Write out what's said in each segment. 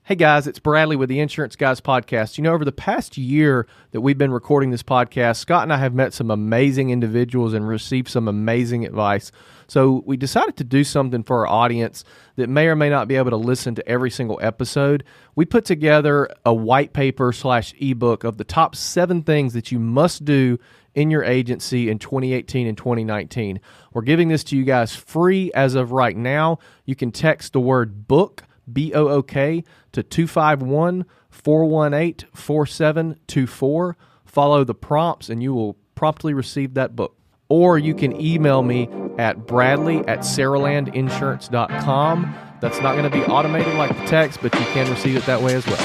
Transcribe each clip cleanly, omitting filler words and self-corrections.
Hey guys, it's Bradley with the Insurance Guys podcast. You know, over the past year that we've been recording this podcast, Scott and I have met some amazing individuals and received some amazing advice. So we decided to do something for our audience that may or may not be able to listen to every single episode. We put together a white paper / ebook of the top 7 things that you must do in your agency in 2018 and 2019. We're giving this to you guys free as of right now. You can text the word book, BOOK, to 251-418-4724. Follow the prompts and you will promptly receive that book. Or you can email me at bradley@saralandinsurance.com. That's not going to be automated like the text, but you can receive it that way as well.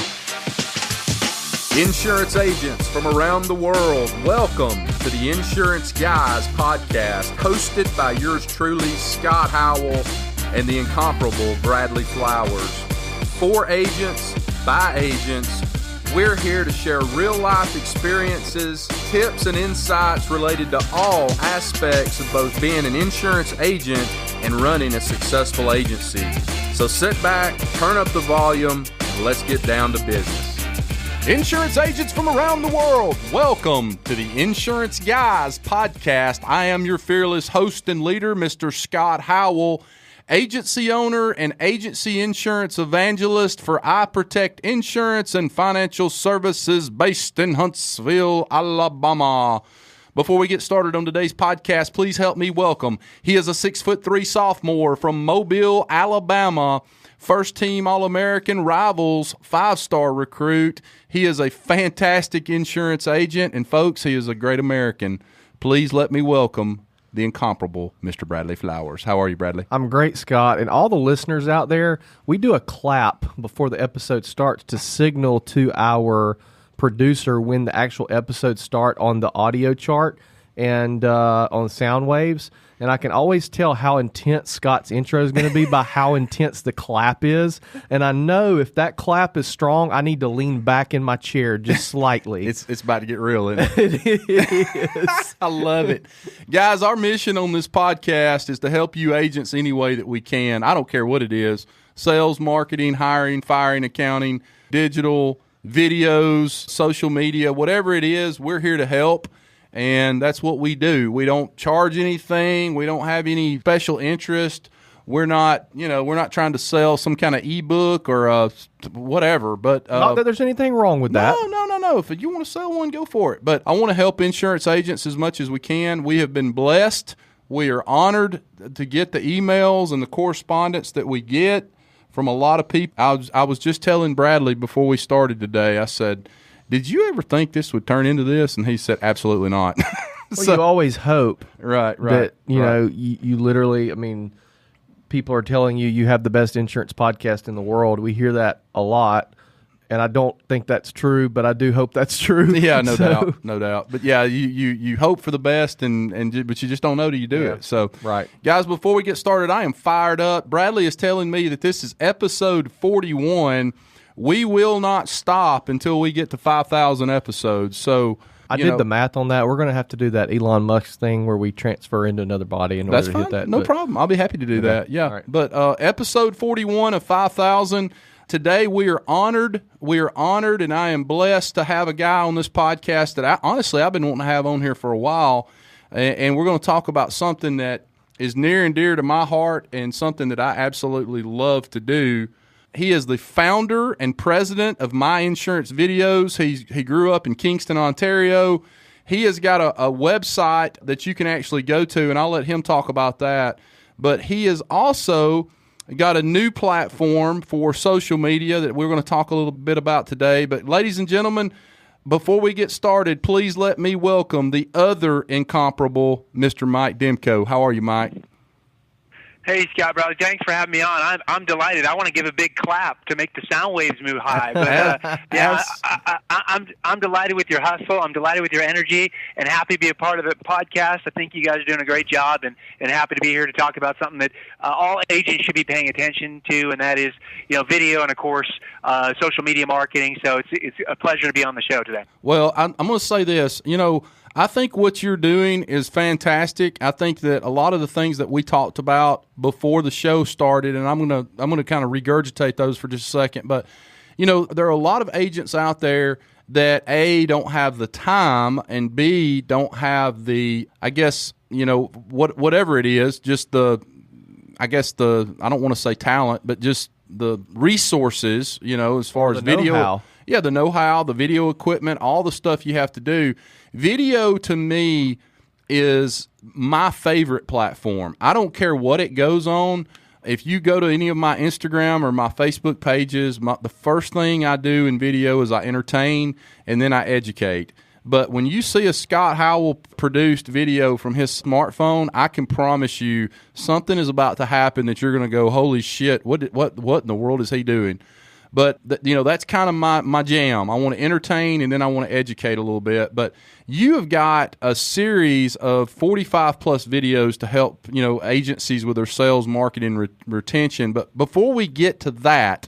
Insurance agents from around the world, welcome to the Insurance Guys podcast, hosted by yours truly, Scott Howell, and the incomparable Bradley Flowers. For agents, by agents, we're here to share real-life experiences, tips, and insights related to all aspects of both being an insurance agent and running a successful agency. So sit back, turn up the volume, and let's get down to business. Insurance agents from around the world, welcome to the Insurance Guys podcast. I am your fearless host and leader, Mr. Scott Howell, agency owner and agency insurance evangelist for I Protect Insurance and Financial Services based in Huntsville, Alabama. Before we get started on today's podcast, please help me welcome. He is a 6'3" sophomore from Mobile, Alabama, first-team All-American Rivals, 5-star recruit. He is a fantastic insurance agent, and folks, he is a great American. Please let me welcome the incomparable Mr. Bradley Flowers. How are you, Bradley? I'm great, Scott. And all the listeners out there, we do a clap before the episode starts to signal to our producer when the actual episodes start on the audio chart and on sound waves. And I can always tell how intense Scott's intro is going to be by how intense the clap is. And I know if that clap is strong, I need to lean back in my chair just slightly. It's about to get real, isn't it? It is. I love it. Guys, our mission on this podcast is to help you agents any way that we can. I don't care what it is. Sales, marketing, hiring, firing, accounting, digital, videos, social media, whatever it is, we're here to help. And that's what we do. We don't charge anything. We don't have any special interest. We're not trying to sell some kind of ebook or whatever. But not that there's anything wrong with that. No. If you want to sell one, go for it. But I want to help insurance agents as much as we can. We have been blessed. We are honored to get the emails and the correspondence that we get from a lot of people. I was just telling Bradley before we started today, I said, did you ever think this would turn into this? And he said, absolutely not. Well, you always hope. Right. That, you literally, I mean, people are telling you have the best insurance podcast in the world. We hear that a lot, and I don't think that's true, but I do hope that's true. Yeah, no doubt. But yeah, you hope for the best, but you just don't know till you do it. So, right. Guys, before we get started, I am fired up. Bradley is telling me that this is episode 41. We will not stop until we get to 5,000 episodes. So I did the math on that. We're going to have to do that Elon Musk thing where we transfer into another body in order to hit that. No problem. I'll be happy to do that. Yeah. Right. But episode 41 of 5,000. Today we are honored. We are honored, and I am blessed to have a guy on this podcast that I've been wanting to have on here for a while. And we're going to talk about something that is near and dear to my heart and something that I absolutely love to do. He is the founder and president of My Insurance Videos. He grew up in Kingston, Ontario. He has got a website that you can actually go to, and I'll let him talk about that. But he has also got a new platform for social media that we're going to talk a little bit about today. But ladies and gentlemen, before we get started, please let me welcome the other incomparable Mr. Mike Demko. How are you, Mike? Hey, Scott, brother. Thanks for having me on. I'm delighted. I want to give a big clap to make the sound waves move high. But I'm delighted with your hustle. I'm delighted with your energy, and happy to be a part of the podcast. I think you guys are doing a great job, and happy to be here to talk about something that all agents should be paying attention to, and that is video and, of course, social media marketing. So it's a pleasure to be on the show today. Well, I'm going to say this. I think what you're doing is fantastic. I think that a lot of the things that we talked about before the show started, and I'm gonna kind of regurgitate those for just a second. But there are a lot of agents out there that A, don't have the time, and B, don't have the, I guess, whatever it is, just I don't want to say talent, but just the resources, as far as video. Know-how. Yeah, the know-how, the video equipment, all the stuff you have to do. Video, to me, is my favorite platform. I don't care what it goes on. If you go to any of my Instagram or my Facebook pages, the first thing I do in video is I entertain and then I educate. But when you see a Scott Howell produced video from his smartphone, I can promise you something is about to happen that you're going to go, holy shit, what in the world is he doing? But that's kind of my jam. I want to entertain and then I want to educate a little bit. But you have got a series of 45 plus videos to help agencies with their sales, marketing, retention. But before we get to that,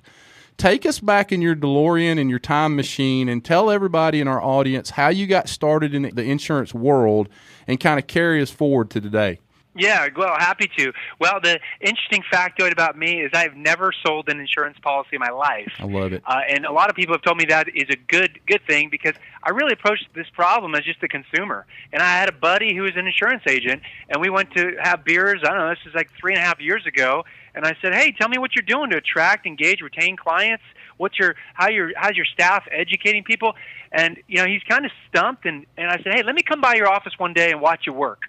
take us back in your DeLorean and your time machine and tell everybody in our audience how you got started in the insurance world and kind of carry us forward to today. Yeah, well, happy to. Well, the interesting factoid about me is I've never sold an insurance policy in my life. I love it. And a lot of people have told me that is a good thing because I really approached this problem as just a consumer. And I had a buddy who was an insurance agent, and we went to have beers. I don't know, this is like 3.5 years ago. And I said, hey, tell me what you're doing to attract, engage, retain clients. How's your staff educating people? And, he's kind of stumped. And I said, hey, let me come by your office one day and watch you work.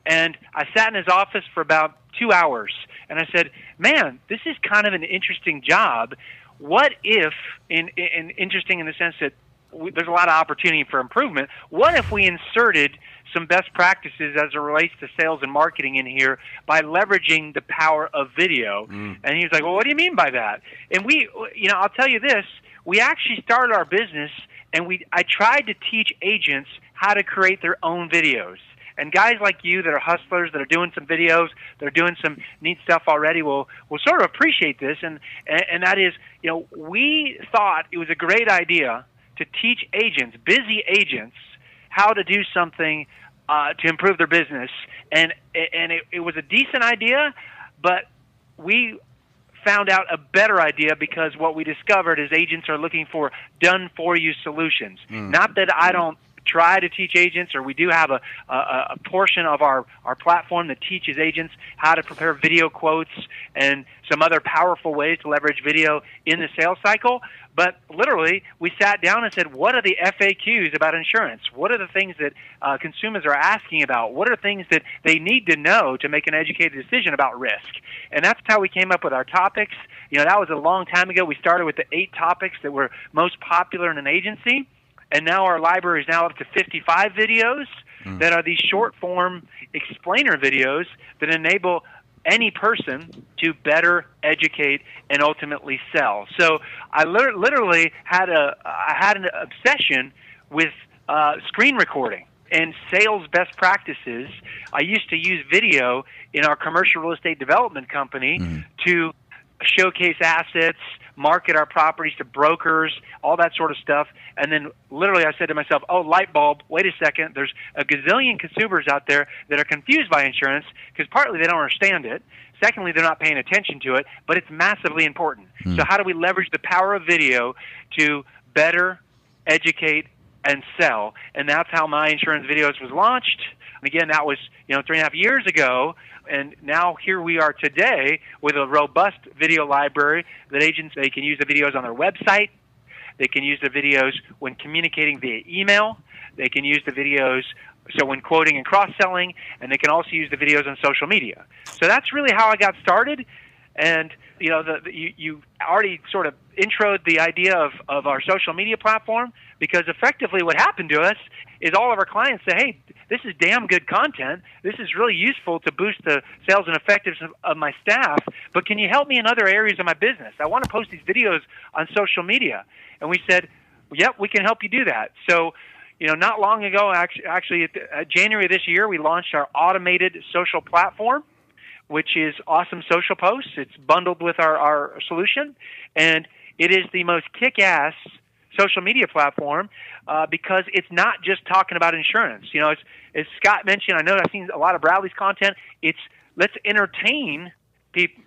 And I sat in his office for about 2 hours, and I said, man, this is kind of an interesting job. What if, interesting in the sense that there's a lot of opportunity for improvement, what if we inserted some best practices as it relates to sales and marketing in here by leveraging the power of video? And he was like, well, what do you mean by that? And I'll tell you this, we actually started our business, and I tried to teach agents how to create their own videos. And guys like you that are hustlers, that are doing some videos, that are doing some neat stuff already will sort of appreciate this. And that is, we thought it was a great idea to teach agents, busy agents, how to do something to improve their business. And it was a decent idea, but we found out a better idea because what we discovered is agents are looking for done-for-you solutions. Not that I don't try to teach agents, or we do have a portion of our platform that teaches agents how to prepare video quotes and some other powerful ways to leverage video in the sales cycle. But literally, we sat down and said, what are the FAQs about insurance? What are the things that consumers are asking about? What are things that they need to know to make an educated decision about risk? And that's how we came up with our topics. That was a long time ago. We started with the 8 topics that were most popular in an agency. And now our library is now up to 55 videos that are these short-form explainer videos that enable any person to better educate and ultimately sell. So I literally had an obsession with screen recording and sales best practices. I used to use video in our commercial real estate development company to showcase assets, market our properties to brokers, all that sort of stuff. And then literally I said to myself, oh, light bulb, wait a second. There's a gazillion consumers out there that are confused by insurance because partly they don't understand it. Secondly, they're not paying attention to it, but it's massively important. So how do we leverage the power of video to better educate and sell? And that's how My Insurance Videos was launched. And again, that was 3.5 years ago. And now here we are today with a robust video library that agents, they can use the videos on their website. They can use the videos when communicating via email. They can use the videos when quoting and cross-selling. And they can also use the videos on social media. So that's really how I got started. And, you already sort of introed the idea of our social media platform, because effectively what happened to us is all of our clients say, hey, this is damn good content. This is really useful to boost the sales and effectiveness of my staff, but can you help me in other areas of my business? I want to post these videos on social media. And we said, yep, we can help you do that. So, not long ago, actually January of this year, we launched our automated social platform, which is Awesome Social Posts. It's bundled with our solution, and it is the most kick-ass social media platform because it's not just talking about insurance. As Scott mentioned, I know I've seen a lot of Bradley's content. It's let's entertain people,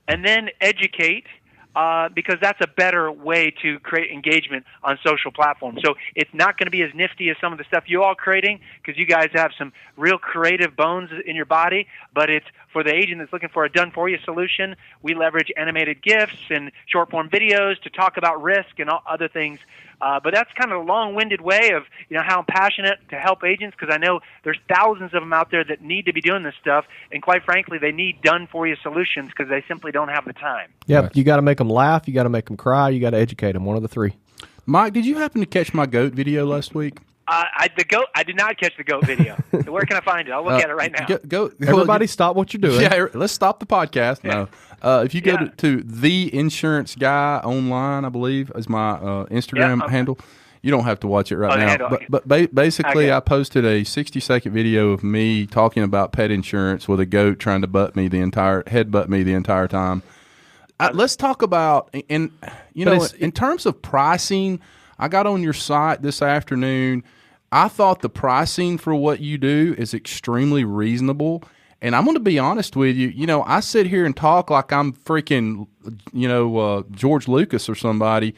and then educate because that's a better way to create engagement on social platforms. So it's not going to be as nifty as some of the stuff you all creating, because you guys have some real creative bones in your body, but it's for the agent that's looking for a done-for-you solution. We leverage animated GIFs and short-form videos to talk about risk and all other things. But that's kind of a long-winded way of how I'm passionate to help agents, because I know there's thousands of them out there that need to be doing this stuff, and quite frankly, they need done-for-you solutions because they simply don't have the time. Yep, right. You got to make them laugh, you got to make them cry, you got to educate them. One of the three. Mike, did you happen to catch my goat video last week? I did not catch the goat video. Where can I find it? I'll look at it right now. Everybody stop what you're doing. Yeah, let's stop the podcast. No. If you go to The Insurance Guy Online, I believe, is my Instagram handle. You don't have to watch it right now. But basically, okay. I posted a 60-second video of me talking about pet insurance with a goat trying to headbutt me the entire time. Let's talk about, in terms of pricing, I got on your site this afternoon. I thought the pricing for what you do is extremely reasonable. And I'm going to be honest with you. I sit here and talk like I'm freaking, George Lucas or somebody.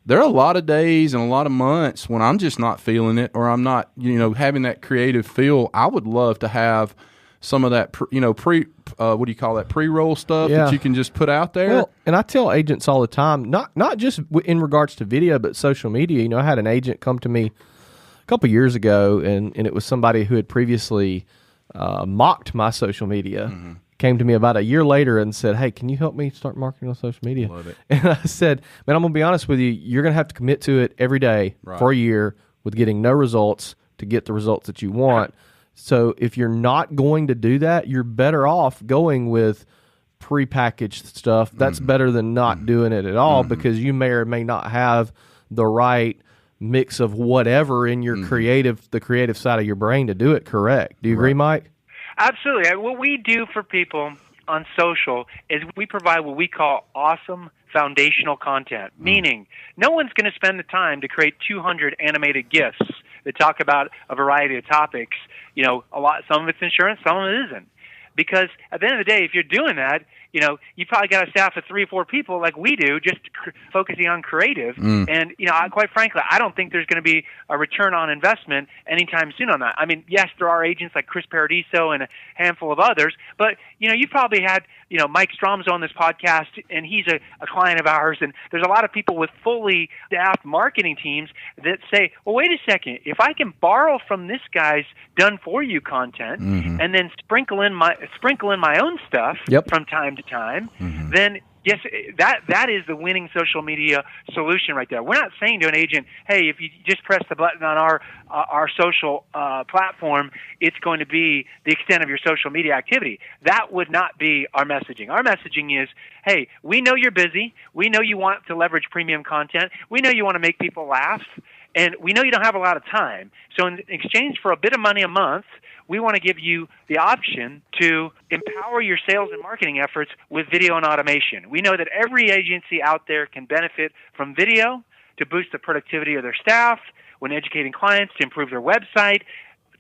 There are a lot of days and a lot of months when I'm just not feeling it, or I'm not, having that creative feel. I would love to have some of that, pre-roll stuff that you can just put out there. Well, and I tell agents all the time, not just in regards to video, but social media. I had an agent come to me a couple years ago, and it was somebody who had previously mocked my social media. Mm-hmm. Came to me about a year later and said, "Hey, can you help me start marketing on social media?" Love it. And I said, "Man, I'm going to be honest with you. You're going to have to commit to it every day for a year with getting no results to get the results that you want." So if you're not going to do that, you're better off going with prepackaged stuff. That's better than not doing it at all, because you may or may not have the right mix of whatever in your the creative side of your brain to do it correct. Do you agree, Mike? Absolutely. What we do for people on social is we provide what we call awesome foundational content, meaning no one's going to spend the time to create 200 animated GIFs that talk about a variety of topics. Some of it's insurance, some of it isn't. Because at the end of the day, if you're doing that, you probably got a staff of 3 or 4 people like we do, just focusing on creative. And, quite frankly, I don't think there's going to be a return on investment anytime soon on that. I mean, yes, there are agents like Chris Paradiso and a handful of others, but, you probably had, Mike Strom's on this podcast, and he's a client of ours, and there's a lot of people with fully staffed marketing teams that say, well, wait a second, if I can borrow from this guy's done-for-you content and then sprinkle in my own stuff from time to time, then yes, that is the winning social media solution right there. We're not saying to an agent, hey, if you just press the button on our social platform, it's going to be the extent of your social media activity. That would not be our messaging. Our messaging is, hey, we know you're busy. We know you want to leverage premium content. We know you want to make people laugh. And we know you don't have a lot of time. So in exchange for a bit of money a month, we want to give you the option to empower your sales and marketing efforts with video and automation. We know that every agency out there can benefit from video to boost the productivity of their staff, when educating clients to improve their website,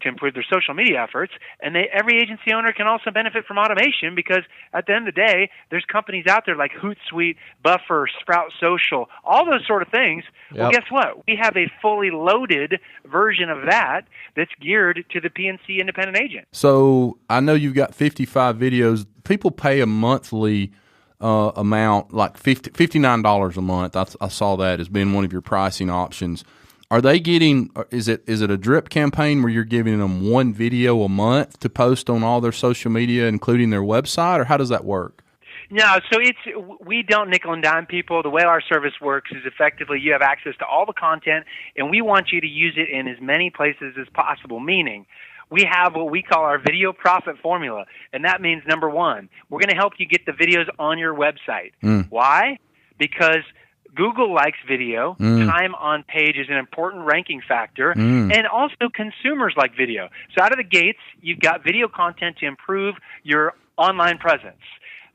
to improve their social media efforts, and every agency owner can also benefit from automation, because at the end of the day, there's companies out there like Hootsuite, Buffer, Sprout Social, all those sort of things. Yep. Well, guess what? We have a fully loaded version of that that's geared to the PNC independent agent. So I know you've got 55 videos. People pay a monthly amount, like $59 a month. I saw that as being one of your pricing options. Are they getting? Is it a drip campaign where you're giving them one video a month to post on all their social media, including their website, or how does that work? No, so we don't nickel and dime people. The way our service works is effectively you have access to all the content, and we want you to use it in as many places as possible, meaning we have what we call our video profit formula, and that means, number one, we're going to help you get the videos on your website. Why? Because Google likes video. Time on page is an important ranking factor. And also consumers like video. So out of the gates, you've got video content to improve your online presence.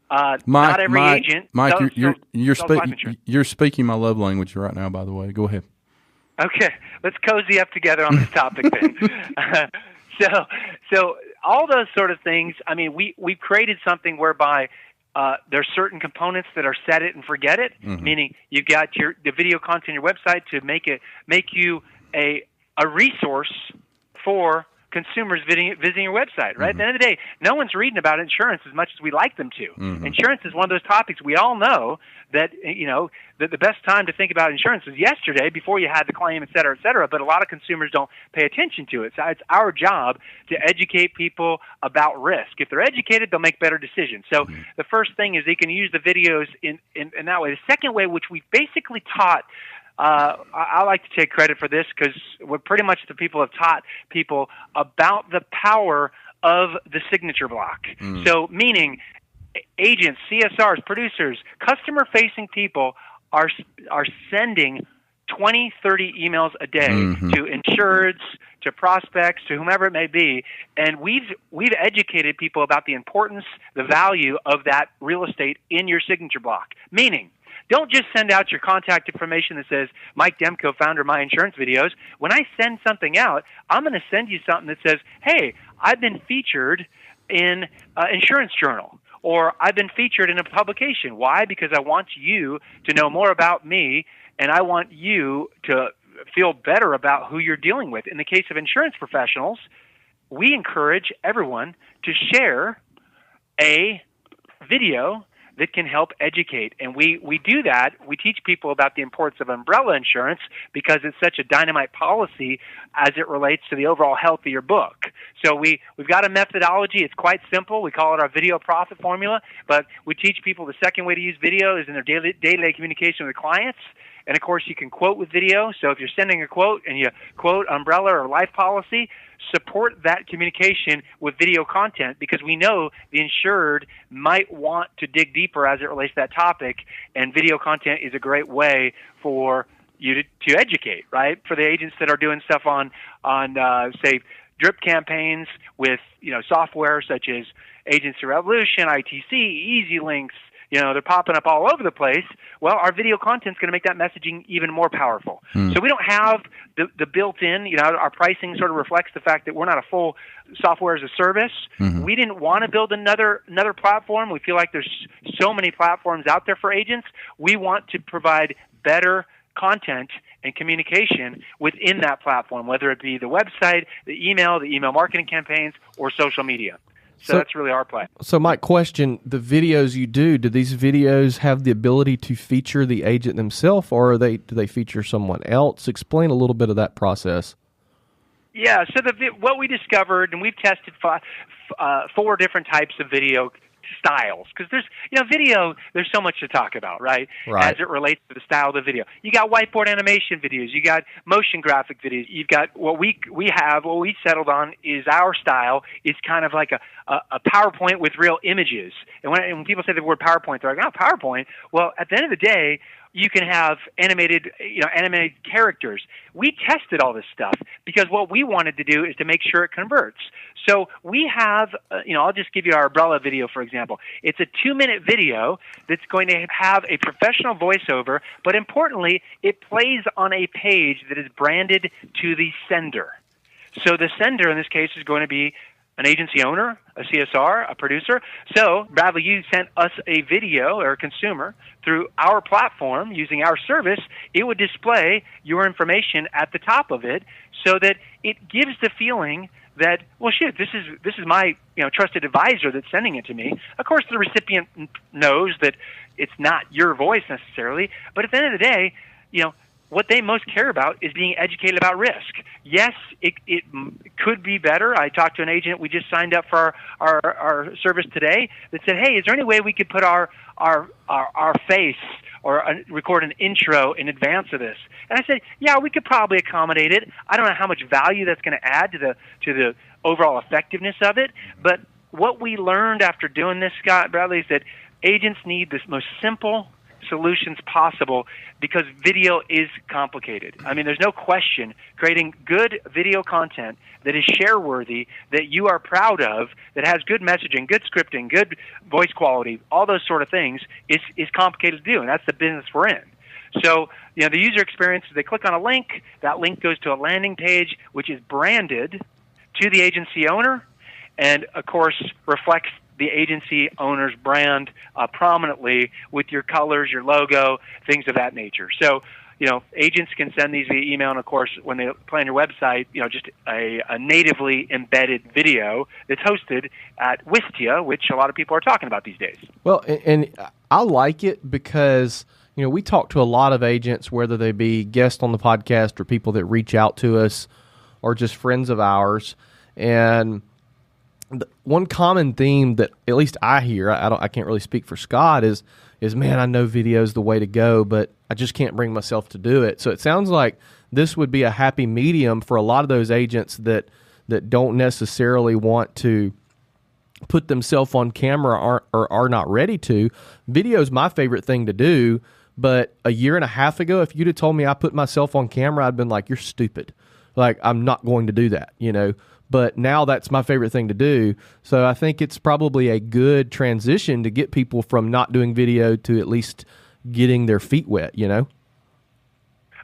Not every agent. Mike, you're speaking my love language right now, by the way. Go ahead. Okay. Let's cozy up together on this topic then. So all those sort of things, I mean, we've created something whereby there's certain components that are set it and forget it, meaning you've got the video content on your website to make you a resource for consumers visiting your website, right? At the end of the day, no one's reading about insurance as much as we like them to. Insurance is one of those topics we all know that, that the best time to think about insurance is yesterday before you had the claim, et cetera, but a lot of consumers don't pay attention to it. So it's our job to educate people about risk. If they're educated, they'll make better decisions. So the first thing is they can use the videos in that way. The second way, which we basically taught, I like to take credit for this because we're pretty much the people have taught people about the power of the signature block. So meaning agents, CSRs, producers, customer-facing people are sending 20, 30 emails a day to insureds, to prospects, to whomever it may be, and we've educated people about the importance, the value of that real estate in your signature block. Meaning, don't just send out your contact information that says, Mike Demko, founder of My Insurance Videos. When I send something out, I'm going to send you something that says, hey, I've been featured in Insurance Journal, or I've been featured in a publication. Why? Because I want you to know more about me, and I want you to feel better about who you're dealing with. In the case of insurance professionals, we encourage everyone to share a video that can help educate. And we do that. We teach people about the importance of umbrella insurance because it's such a dynamite policy as it relates to the overall health of your book. So we've got a methodology. It's quite simple. We call it our video profit formula, but we teach people the second way to use video is in their day-to-day communication with clients. And, of course, you can quote with video. So if you're sending a quote and you quote umbrella or life policy, support that communication with video content because we know the insured might want to dig deeper as it relates to that topic, and video content is a great way for you to educate, right? For the agents that are doing stuff on say, drip campaigns with software such as Agency Revolution, ITC, Easy Links, they're popping up all over the place. Well, our video content is going to make that messaging even more powerful. So we don't have the built-in, our pricing sort of reflects the fact that we're not a full software as a service. We didn't want to build another platform. We feel like there's so many platforms out there for agents. We want to provide better content and communication within that platform, whether it be the website, the email marketing campaigns, or social media. So that's really our play. So, Mike, question, the videos you do these videos have the ability to feature the agent themselves, or do they feature someone else? Explain a little bit of that process. Yeah, so what we discovered, and we've tested 4 different types of video styles, because there's video, there's so much to talk about, right? As it relates to the style of the video. You got whiteboard animation videos, you got motion graphic videos, you've got what we settled on is our style is kind of like a PowerPoint with real images. And when people say the word PowerPoint, they're like, oh, PowerPoint. Well, at the end of the day, you can have animated characters. We tested all this stuff because what we wanted to do is to make sure it converts. So we have, I'll just give you our umbrella video, for example. It's a 2-minute video that's going to have a professional voiceover, but importantly, it plays on a page that is branded to the sender. So the sender in this case is going to be an agency owner, a CSR, a producer. So, Bradley, you sent us a video or a consumer through our platform using our service. It would display your information at the top of it so that it gives the feeling that, well, shit, this is my trusted advisor that's sending it to me. Of course, the recipient knows that it's not your voice necessarily, but at the end of the day, what they most care about is being educated about risk. Yes, it could be better. I talked to an agent we just signed up for our service today that said, hey, is there any way we could put our face or record an intro in advance of this? And I said, yeah, we could probably accommodate it. I don't know how much value that's going to add to the overall effectiveness of it. But what we learned after doing this, Scott, Bradley, is that agents need the most simple solutions possible because video is complicated. I mean, there's no question creating good video content that is share-worthy, that you are proud of, that has good messaging, good scripting, good voice quality, all those sort of things is complicated to do, and that's the business we're in. So, the user experience is they click on a link, that link goes to a landing page which is branded to the agency owner and, of course, reflects the agency owner's brand prominently with your colors, your logo, things of that nature. So, agents can send these via email, and of course, when they plan your website, just a natively embedded video that's hosted at Wistia, which a lot of people are talking about these days. Well, and I like it because, we talk to a lot of agents, whether they be guests on the podcast or people that reach out to us or just friends of ours. And one common theme that at least I hear, I can't really speak for Scott, is man, I know video is the way to go, but I just can't bring myself to do it. So it sounds like this would be a happy medium for a lot of those agents that don't necessarily want to put themselves on camera or are not ready to. Video is my favorite thing to do, but a year and a half ago, if you'd have told me I put myself on camera, I'd been like, you're stupid. Like, I'm not going to do that, But now that's my favorite thing to do. So I think it's probably a good transition to get people from not doing video to at least getting their feet wet, Well,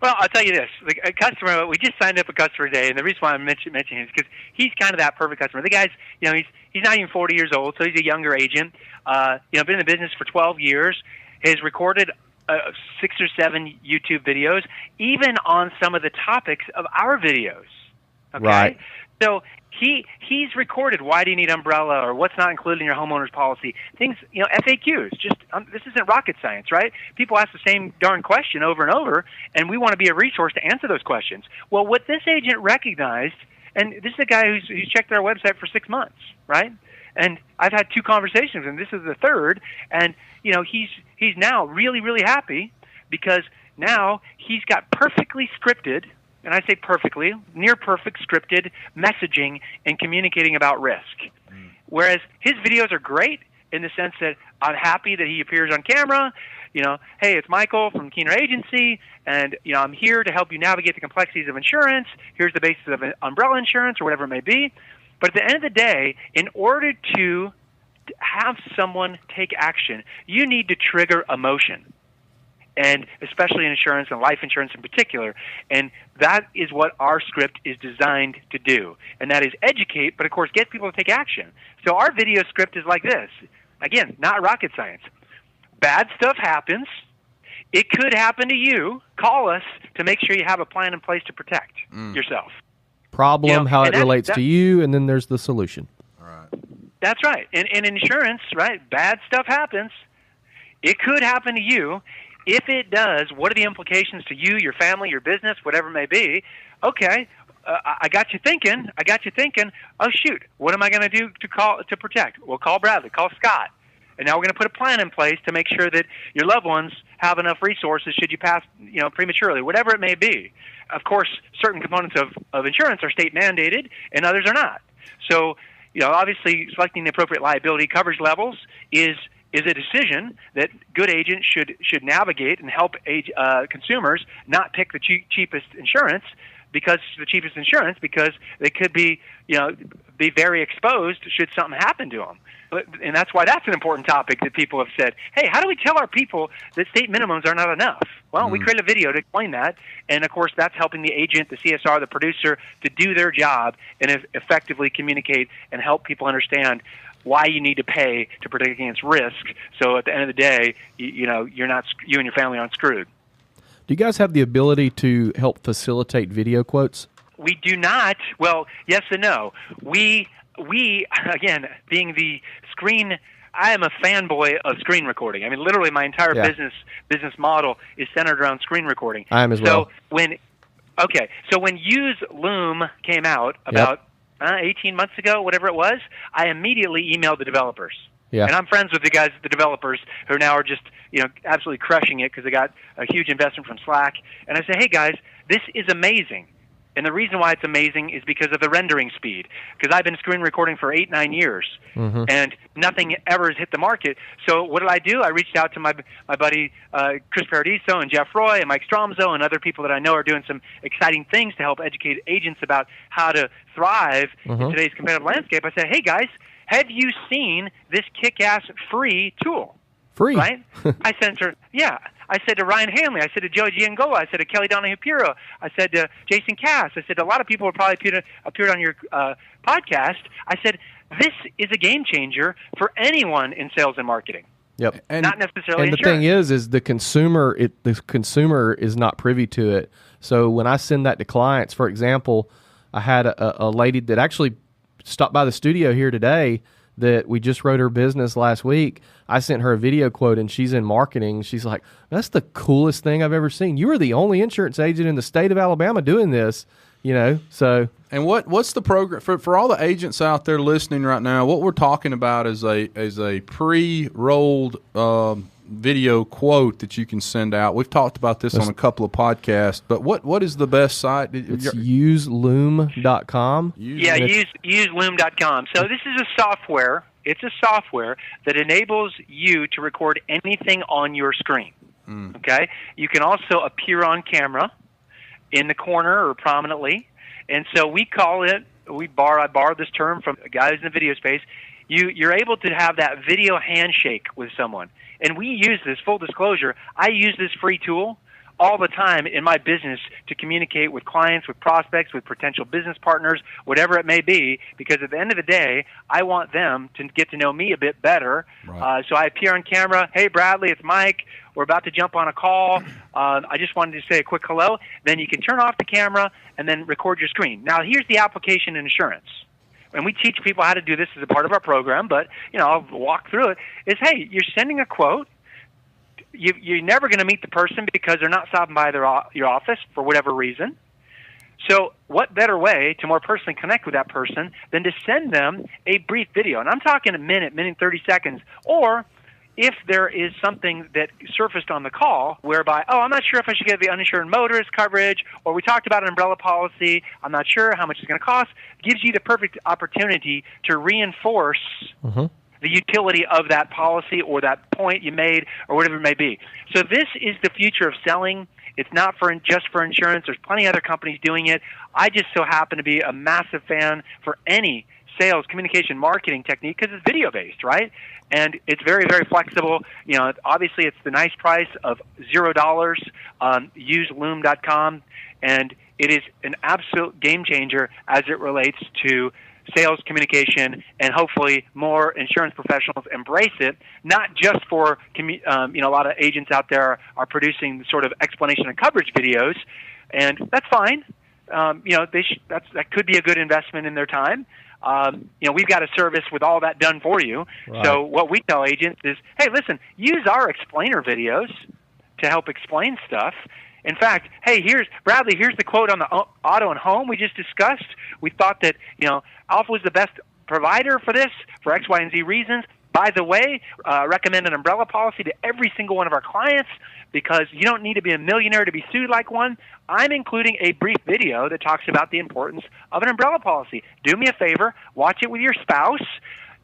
I'll tell you this. A customer, we just signed up a customer today, and the reason why I'm mentioning him is because he's kind of that perfect customer. The guy's, he's not even 40 years old, so he's a younger agent. Been in the business for 12 years, has recorded 6 or 7 YouTube videos, even on some of the topics of our videos. Okay? Right. So he's recorded why do you need umbrella or what's not included in your homeowner's policy. Things, FAQs. Just this isn't rocket science, right? People ask the same darn question over and over, and we want to be a resource to answer those questions. Well, what this agent recognized, and this is a guy who's checked our website for 6 months, right? And I've had 2 conversations, and this is the third. And he's now really, really happy because now he's got perfectly scripted. And I say perfectly, near perfect scripted messaging and communicating about risk. Whereas his videos are great in the sense that I'm happy that he appears on camera. Hey, it's Michael from Keener Agency, and I'm here to help you navigate the complexities of insurance. Here's the basis of umbrella insurance or whatever it may be. But at the end of the day, in order to have someone take action, you need to trigger emotion. And especially in insurance and life insurance in particular. And that is what our script is designed to do. And that is educate, but of course get people to take action. So our video script is like this. Again, not rocket science. Bad stuff happens. It could happen to you. Call us to make sure you have a plan in place to protect yourself. Problem, how it relates to you, and then there's the solution. All right. That's right. In insurance, right, bad stuff happens. It could happen to you. If it does, what are the implications to you, your family, your business, whatever it may be? Okay, I got you thinking. Oh shoot, what am I going to do to protect? Well, call Bradley, call Scott, and now we're going to put a plan in place to make sure that your loved ones have enough resources should you pass, prematurely, whatever it may be. Of course, certain components of insurance are state mandated, and others are not. So, obviously, selecting the appropriate liability coverage levels is a decision that good agents should navigate and help consumers not pick the cheapest insurance because they could be very exposed should something happen to them. And that's why that's an important topic that people have said, hey, how do we tell our people that state minimums are not enough? Well, we created a video to explain that, and of course that's helping the agent, the CSR, the producer to do their job and effectively communicate and help people understand why you need to pay to protect against risk. So at the end of the day, you and your family aren't screwed. Do you guys have the ability to help facilitate video quotes? We do not. Well, yes and no. We again, being the screen, I am a fanboy of screen recording. I mean, literally my entire business model is centered around screen recording. I am as well. So when Use Loom came out about 18 months ago, whatever it was, I immediately emailed the developers. Yeah. And I'm friends with the developers who now are just, absolutely crushing it because they got a huge investment from Slack. And I say, hey guys, this is amazing. And the reason why it's amazing is because of the rendering speed. Because I've been screen recording for 8-9 years, and nothing ever has hit the market. So what did I do? I reached out to my buddy Chris Paradiso and Jeff Roy and Mike Stromzo and other people that I know are doing some exciting things to help educate agents about how to thrive in today's competitive landscape. I said, hey guys, have you seen this kick-ass free tool? Free? Right? I said to Ryan Hanley. I said to Joey Giangola. I said to Kelly Donahue-Piro. I said to Jason Cass. I said to a lot of people who probably appeared on your podcast. I said, this is a game changer for anyone in sales and marketing. Yep. Not necessarily and the thing is the consumer is not privy to it. So when I send that to clients, for example, I had a lady that actually stopped by the studio here today that we just wrote her business last week. I sent her a video quote, and she's in marketing. She's like, that's the coolest thing I've ever seen. You are the only insurance agent in the state of Alabama doing this, so. And what's the program for all the agents out there listening right now? What we're talking about is a pre-rolled video quote that you can send out. We've talked about this on a couple of podcasts, but what is the best site? It's useloom.com. Useloom.com. So this is a software. It's a software that enables you to record anything on your screen. Okay? You can also appear on camera in the corner or prominently. And so we call it, I borrowed this term from guys in the video space. You're able to have that video handshake with someone. And we use this, full disclosure, I use this free tool all the time in my business to communicate with clients, with prospects, with potential business partners, whatever it may be, because at the end of the day, I want them to get to know me a bit better. Right. So I appear on camera, hey, Bradley, it's Mike. We're about to jump on a call. I just wanted to say a quick hello. Then you can turn off the camera and then record your screen. Now, here's the application in insurance. And we teach people how to do this as a part of our program, but I'll walk through it. Is, hey, you're sending a quote. You're never going to meet the person because they're not stopping by your office for whatever reason. So what better way to more personally connect with that person than to send them a brief video? And I'm talking a minute and 30 seconds. Or if there is something that surfaced on the call whereby, I'm not sure if I should get the uninsured motorist coverage, or we talked about an umbrella policy, I'm not sure how much it's going to cost, gives you the perfect opportunity to reinforce the utility of that policy or that point you made or whatever it may be. So this is the future of selling. It's not just for insurance. There's plenty of other companies doing it. I just so happen to be a massive fan for any sales, communication, marketing technique because it's video-based, right? And it's very, very flexible. Obviously it's the nice price of $0 on useloom.com, and it is an absolute game changer as it relates to sales, communication, and hopefully more insurance professionals embrace it, not just for, a lot of agents out there are producing sort of explanation and coverage videos, and that's fine. That could be a good investment in their time. We've got a service with all that done for you. Right. So what we tell agents is, hey, listen, use our explainer videos to help explain stuff. In fact, hey, here's the quote on the auto and home we just discussed. We thought that, Alpha was the best provider for this for X, Y, and Z reasons. By the way, recommend an umbrella policy to every single one of our clients because you don't need to be a millionaire to be sued like one. I'm including a brief video that talks about the importance of an umbrella policy. Do me a favor, watch it with your spouse,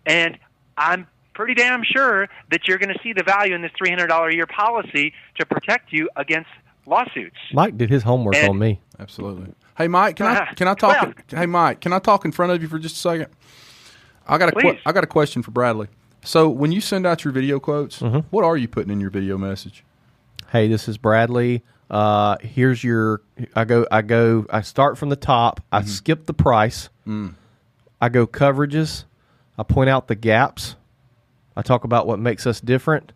and I'm pretty damn sure that you're going to see the value in this $300 a year policy to protect you against lawsuits. Mike did his homework on me. Absolutely. Hey, Mike, can I talk? Hey, Mike, can I talk in front of you for just a second? I got a question for Bradley. So when you send out your video quotes, what are you putting in your video message? Hey, this is Bradley. Here's your. I start from the top. I skip the price. I go coverages. I point out the gaps. I talk about what makes us different.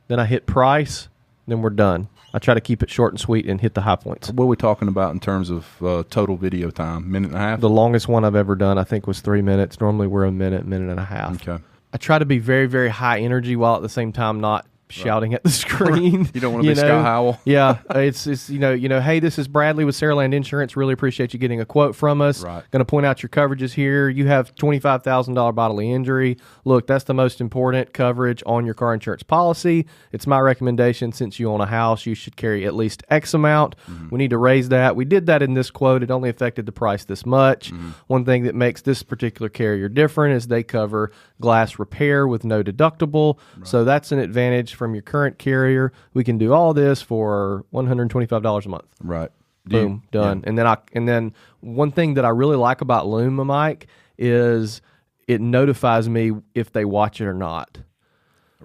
Then I hit price. Then we're done. I try to keep it short and sweet and hit the high points. What are we talking about in terms of total video time? Minute and a half? The longest one I've ever done, I think, was 3 minutes. Normally we're a minute and a half. Okay. I try to be very, very high energy while at the same time not shouting at the screen. You don't want to be Scott Howell. Yeah, it's hey, this is Bradley with Saraland Insurance. Really appreciate you getting a quote from us. Right. Going to point out your coverages here. You have $25,000 bodily injury. Look, that's the most important coverage on your car insurance policy. It's my recommendation since you own a house, you should carry at least X amount. We need to raise that. We did that in this quote. It only affected the price this much. One thing that makes this particular carrier different is they cover glass repair with no deductible. Right. So that's an advantage from your current carrier. We can do all this for $125 a month. Right. Boom, done. Yeah. And then one thing that I really like about Loom, Mike, is it notifies me if they watch it or not.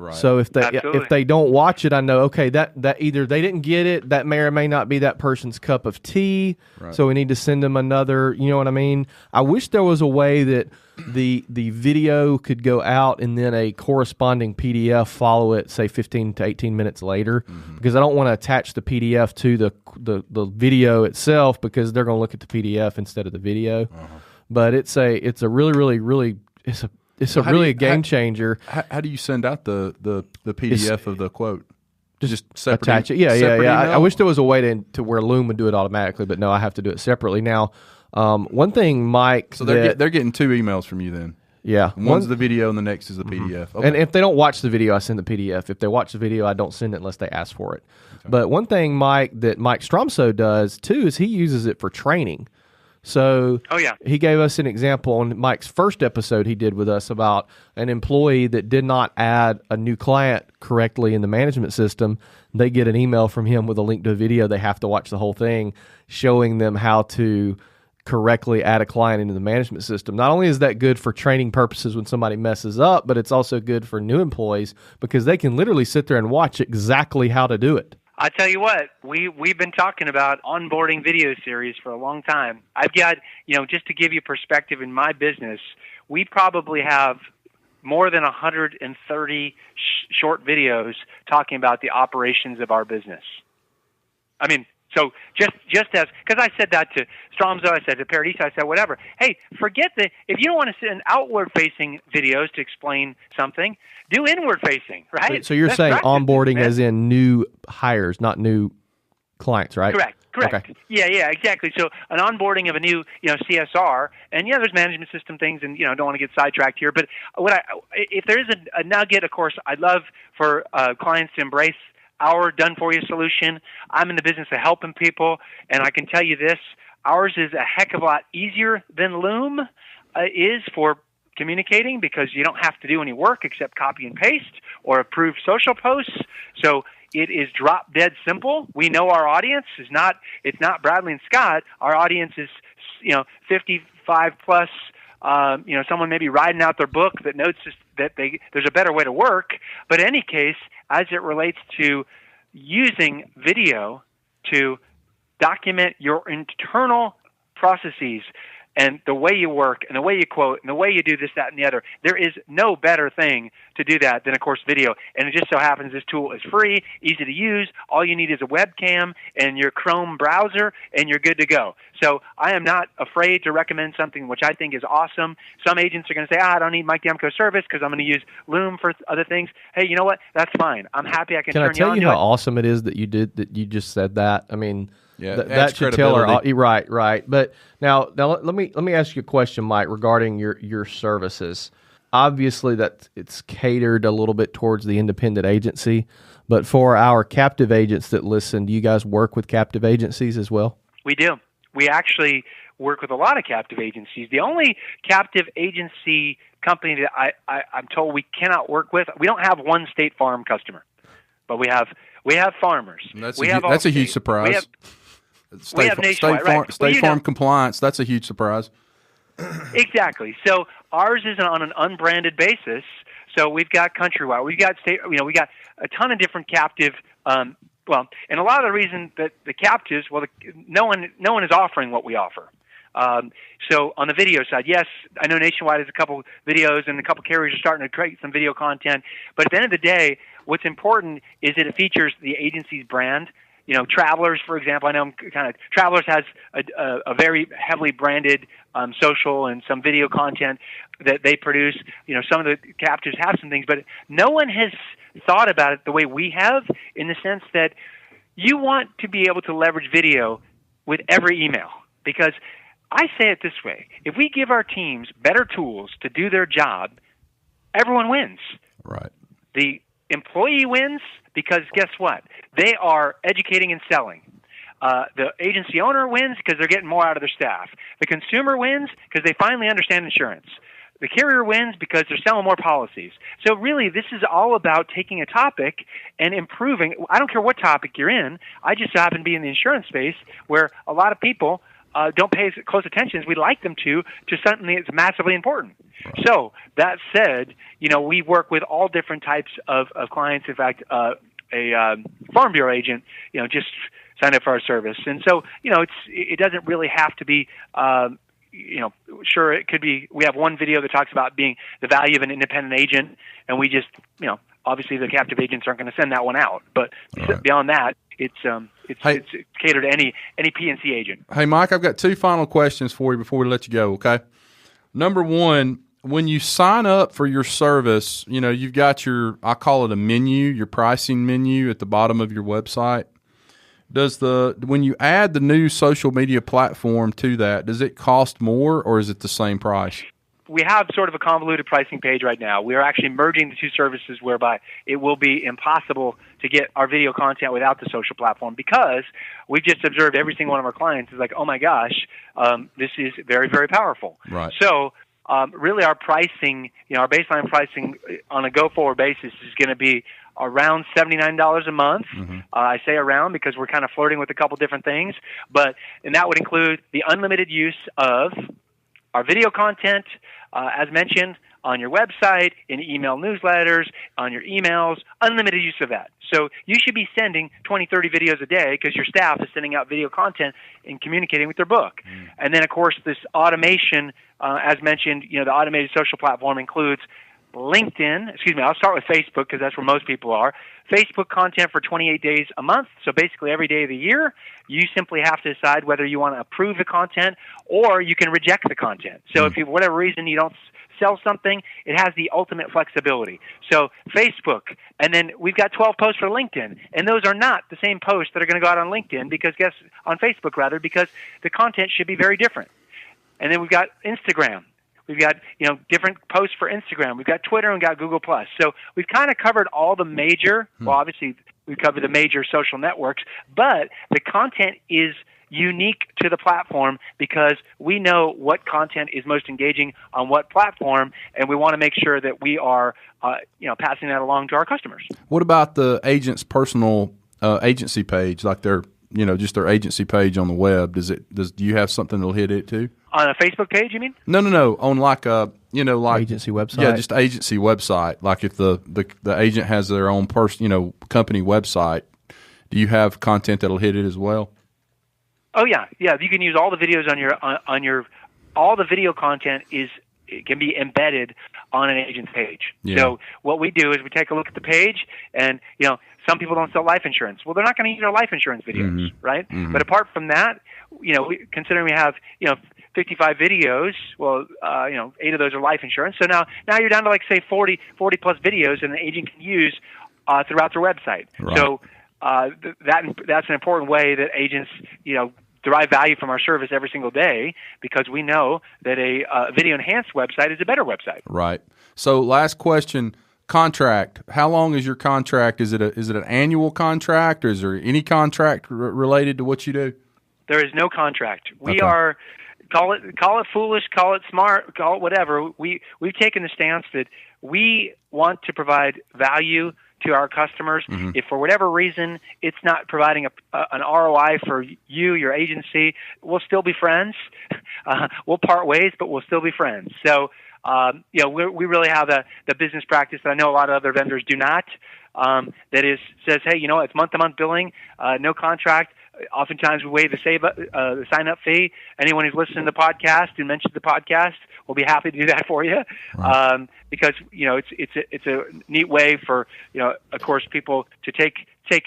Right. So if Absolutely. they don't watch it, I know, okay, that either they didn't get it, that may or may not be that person's cup of tea. Right. So we need to send them another. You know what I mean? I wish there was a way that the video could go out and then a corresponding PDF follow it, say 15 to 18 minutes later, because I don't want to attach the PDF to the video itself because they're going to look at the PDF instead of the video. But it's a really a game changer. How do you send out the PDF of the quote? Just separate Attach it. Yeah. email? I wish there was a way to where Loom would do it automatically, but no, I have to do it separately. Now, one thing, Mike. So they're getting 2 emails from you then. Yeah. One's the video and the next is the PDF. Okay. And if they don't watch the video, I send the PDF. If they watch the video, I don't send it unless they ask for it. Okay. But one thing, Mike, that Mike Stromso does too is he uses it for training. So he gave us an example on Mike's first episode he did with us about an employee that did not add a new client correctly in the management system. They get an email from him with a link to a video. They have to watch the whole thing, showing them how to correctly add a client into the management system. Not only is that good for training purposes when somebody messes up, but it's also good for new employees because they can literally sit there and watch exactly how to do it. I tell you what, we've been talking about onboarding video series for a long time. I've got, just to give you perspective in my business, we probably have more than 130 short videos talking about the operations of our business. I mean, so just as, because I said that to Stromso, I said to Paradisa, I said whatever. Hey, forget if you don't want to send outward-facing videos to explain something, do inward-facing, right? So you're saying onboarding as in new hires, not new clients, right? Correct. Okay. Yeah, exactly. So an onboarding of a new, CSR, and there's management system things, and don't want to get sidetracked here. But if there is a nugget, of course, I'd love for clients to embrace our done-for-you solution. I'm in the business of helping people, and I can tell you this: ours is a heck of a lot easier than Loom is for communicating because you don't have to do any work except copy and paste or approve social posts. So it is drop dead simple. We know our audience is it's not Bradley and Scott. Our audience is 55 plus. Someone maybe writing out their book that notices that there's a better way to work. But in any case, as it relates to using video to document your internal processes and the way you work and the way you quote and the way you do this, that, and the other, there is no better thing to do that than, of course, video. And it just so happens this tool is free, easy to use. All you need is a webcam and your Chrome browser, and you're good to go. So I am not afraid to recommend something which I think is awesome. Some agents are going to say, I don't need Mike Demko service because I'm going to use Loom for other things. Hey, you know what? That's fine. I'm happy I can turn you on. Can I tell you how awesome it is that you just said that? I mean, yeah, that should tell our right. But now let me ask you a question, Mike, regarding your services. Obviously, that it's catered a little bit towards the independent agency, but for our captive agents that listen, do you guys work with captive agencies as well? We do. We actually work with a lot of captive agencies. The only captive agency company that I'm told we cannot work with, we don't have one State Farm customer, but we have farmers. That's a huge surprise. We have nationwide, State Farm compliance. That's a huge surprise. Exactly. So ours is on an unbranded basis. So we've got countrywide. We've got state. We got a ton of different captive. And a lot of the reason that the captives, no one is offering what we offer. So on the video side, yes, I know Nationwide has a couple videos and a couple carriers are starting to create some video content. But at the end of the day, what's important is that it features the agency's brand. Travelers, for example, I know Travelers has a very heavily branded social and some video content that they produce. Some of the captives have some things, but no one has thought about it the way we have, in the sense that you want to be able to leverage video with every email. Because I say it this way: if we give our teams better tools to do their job, everyone wins. Right. The employee wins because guess what? They are educating and selling. The agency owner wins because they're getting more out of their staff. The consumer wins because they finally understand insurance. The carrier wins because they're selling more policies. So really, this is all about taking a topic and improving. I don't care what topic you're in. I just happen to be in the insurance space where a lot of people don't pay as close attention as we'd like them to something that's massively important. Right. So that said, we work with all different types of clients. In fact, a Farm Bureau agent, just signed up for our service. And so, it doesn't really have to be, sure, it could be, we have one video that talks about being the value of an independent agent, and we just, obviously the captive agents aren't going to send that one out. But beyond that, it's catered to any PNC agent. Hey, Mike, I've got 2 final questions for you before we let you go, okay? Number one, when you sign up for your service, you've got I call it a menu, your pricing menu at the bottom of your website. When you add the new social media platform to that, does it cost more or is it the same price? We have sort of a convoluted pricing page right now. We are actually merging the 2 services whereby it will be impossible to get our video content without the social platform, because we've just observed every single one of our clients is like, oh my gosh, this is very, very powerful. Right. So really our pricing, our baseline pricing on a go-forward basis is going to be around $79 a month. Mm-hmm. I say around because we're kind of flirting with a couple different things, and that would include the unlimited use of our video content, as mentioned, on your website, in email newsletters, on your emails, unlimited use of that. So you should be sending 20, 30 videos a day because your staff is sending out video content and communicating with their book. And then, of course, this automation, as mentioned, the automated social platform includes LinkedIn. I'll start with Facebook because that's where most people are. Facebook content for 28 days a month, so basically every day of the year. You simply have to decide whether you want to approve the content or you can reject the content. So if for whatever reason you don't sell something, it has the ultimate flexibility. So Facebook, and then we've got 12 posts for LinkedIn, and those are not the same posts that are going to go out on LinkedIn because the content should be very different. And then we've got Instagram. We've got, different posts for Instagram. We've got Twitter and got Google+. So we've kind of covered all the major, well, obviously we've covered the major social networks, but the content is unique to the platform because we know what content is most engaging on what platform, and we want to make sure that we are, passing that along to our customers. What about the agent's personal agency page, like their, just their agency page on the web? Do you have something that'll hit it too? On a Facebook page, you mean? No. On like a, like agency website. Yeah, just agency website. Like if the agent has their own company website, do you have content that'll hit it as well? Oh yeah. You can use all the videos on your all the video content can be embedded on an agent's page. Yeah. So what we do is we take a look at the page, and some people don't sell life insurance. Well, they're not going to use our life insurance videos, right? Mm-hmm. But apart from that, considering we have 55 videos, well, 8 of those are life insurance. So now you're down to, like, say 40 plus videos, and an agent can use throughout their website. Right. So that's an important way that agents derive value from our service every single day, because we know that a video enhanced website is a better website. Right. So last question. Contract. How long is your contract? Is it an annual contract, or is there any contract related to what you do? There is no contract. We are, call it foolish, call it smart, call it whatever. We've taken the stance that we want to provide value to our customers. Mm-hmm. If for whatever reason it's not providing an ROI for you, your agency, we'll still be friends. We'll part ways, but we'll still be friends. So we really have the business practice that I know a lot of other vendors do not. That says, hey, it's month-to-month billing, no contract. Oftentimes we waive the sign-up fee. Anyone who's listening to the podcast and mentions the podcast, we'll be happy to do that for you. Right. Because it's a neat way for of course, people to take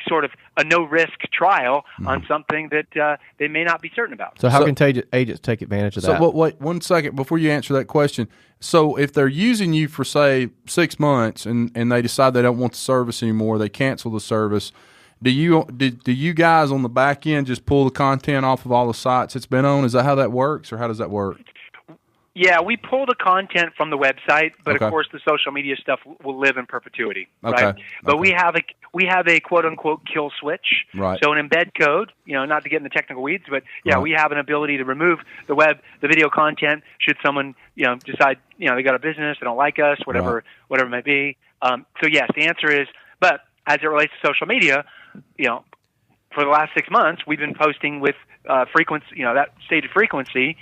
sort of a no-risk trial on something that they may not be certain about. So how can agents take advantage of that? So wait 1 second before you answer that question. So if they're using you for, say, 6 months and they decide they don't want the service anymore, they cancel the service, do you guys on the back end just pull the content off of all the sites it's been on? Is that how that works, or how does that work? Yeah, we pull the content from the website, but Okay. of course the social media stuff will live in perpetuity, Okay. right? But Okay. we have a quote unquote kill switch. Right. So an embed code, not to get in the technical weeds, but Right. we have an ability to remove the video content should someone decide they got a business, they don't like us, whatever it may be. So yes, the answer is. But as it relates to social media, for the last 6 months we've been posting with frequency, that stated frequency.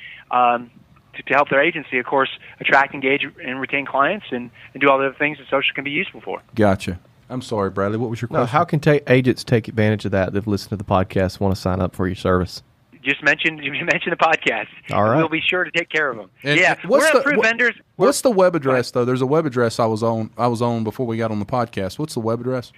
to help their agency, of course, attract, engage, and retain clients, and do all the other things that social can be useful for. Gotcha. I'm sorry, Bradley. What was your question? How can agents take advantage of that? They've listened to the podcast, want to sign up for your service. You mentioned the podcast. All right. We'll be sure to take care of them. And we're approved vendors. What's the web address, though? There's a web address I was on before we got on the podcast. What's the web address?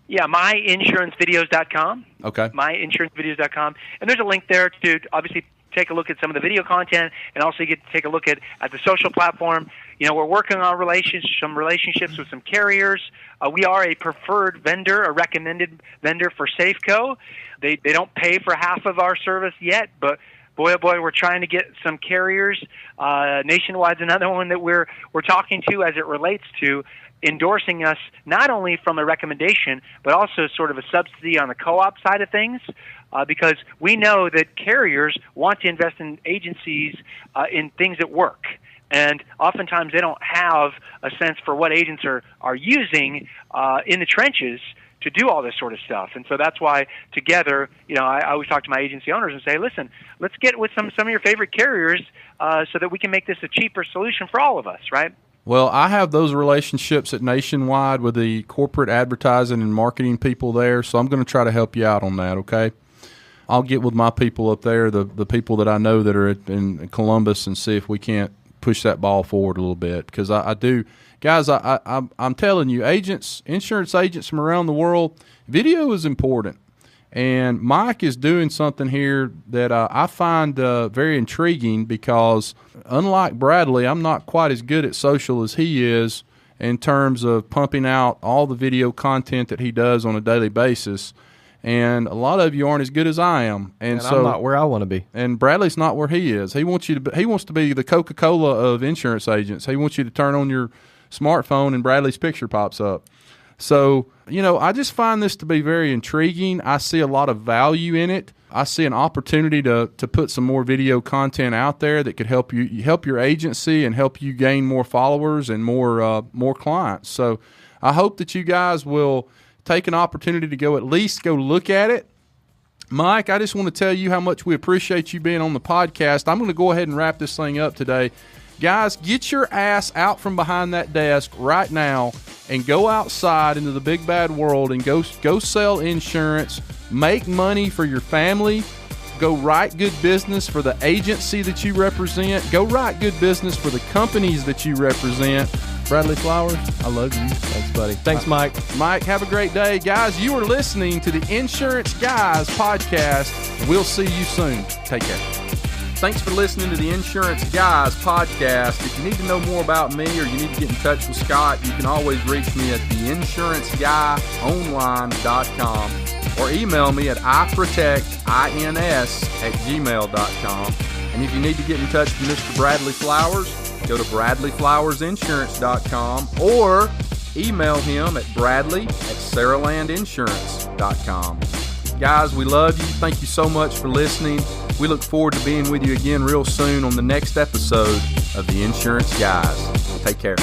Yeah, myinsurancvideos.com. Okay. Myinsurancvideos.com. And there's a link there to obviously take a look at some of the video content, and also you get to take a look at the social platform. We're working on some relationships with some carriers. We are a preferred vendor, a recommended vendor for Safeco. They don't pay for half of our service yet, but boy, oh boy, we're trying to get some carriers. Nationwide's another one that we're talking to as it relates to endorsing us, not only from a recommendation, but also sort of a subsidy on the co-op side of things, because we know that carriers want to invest in agencies in things that work. And oftentimes they don't have a sense for what agents are using in the trenches to do all this sort of stuff. And so that's why together, I always talk to my agency owners and say, listen, let's get with some of your favorite carriers so that we can make this a cheaper solution for all of us, right? Well, I have those relationships at Nationwide with the corporate advertising and marketing people there, so I'm going to try to help you out on that, okay? I'll get with my people up there, the people that I know that are in Columbus, and see if we can't push that ball forward a little bit, because I do. Guys, I'm telling you, insurance agents from around the world, video is important. And Mike is doing something here that I find very intriguing, because unlike Bradley, I'm not quite as good at social as he is in terms of pumping out all the video content that he does on a daily basis. And a lot of you aren't as good as I am. And so I'm not where I want to be. And Bradley's not where he is. He wants to be the Coca-Cola of insurance agents. He wants you to turn on your smartphone and Bradley's picture pops up. So, I just find this to be very intriguing. I see a lot of value in it. I see an opportunity to put some more video content out there that could help your agency and help you gain more followers and more clients. So I hope that you guys will take an opportunity to at least go look at it. Mike, I just want to tell you how much we appreciate you being on the podcast. I'm going to go ahead and wrap this thing up today. Guys, get your ass out from behind that desk right now and go outside into the big bad world and go sell insurance, make money for your family, go write good business for the agency that you represent, go write good business for the companies that you represent. Bradley Flowers, I love you. Thanks, buddy. Thanks, Mike. Mike, have a great day. Guys, you are listening to the Insurance Guys podcast. We'll see you soon. Take care. Thanks for listening to the Insurance Guys podcast. If you need to know more about me or you need to get in touch with Scott, you can always reach me at theinsuranceguyonline.com or email me at iprotectins@gmail.com. And if you need to get in touch with Mr. Bradley Flowers, go to bradleyflowersinsurance.com or email him at bradley@saralandinsurance.com. Guys, we love you. Thank you so much for listening. We look forward to being with you again real soon on the next episode of The Insurance Guys. Take care.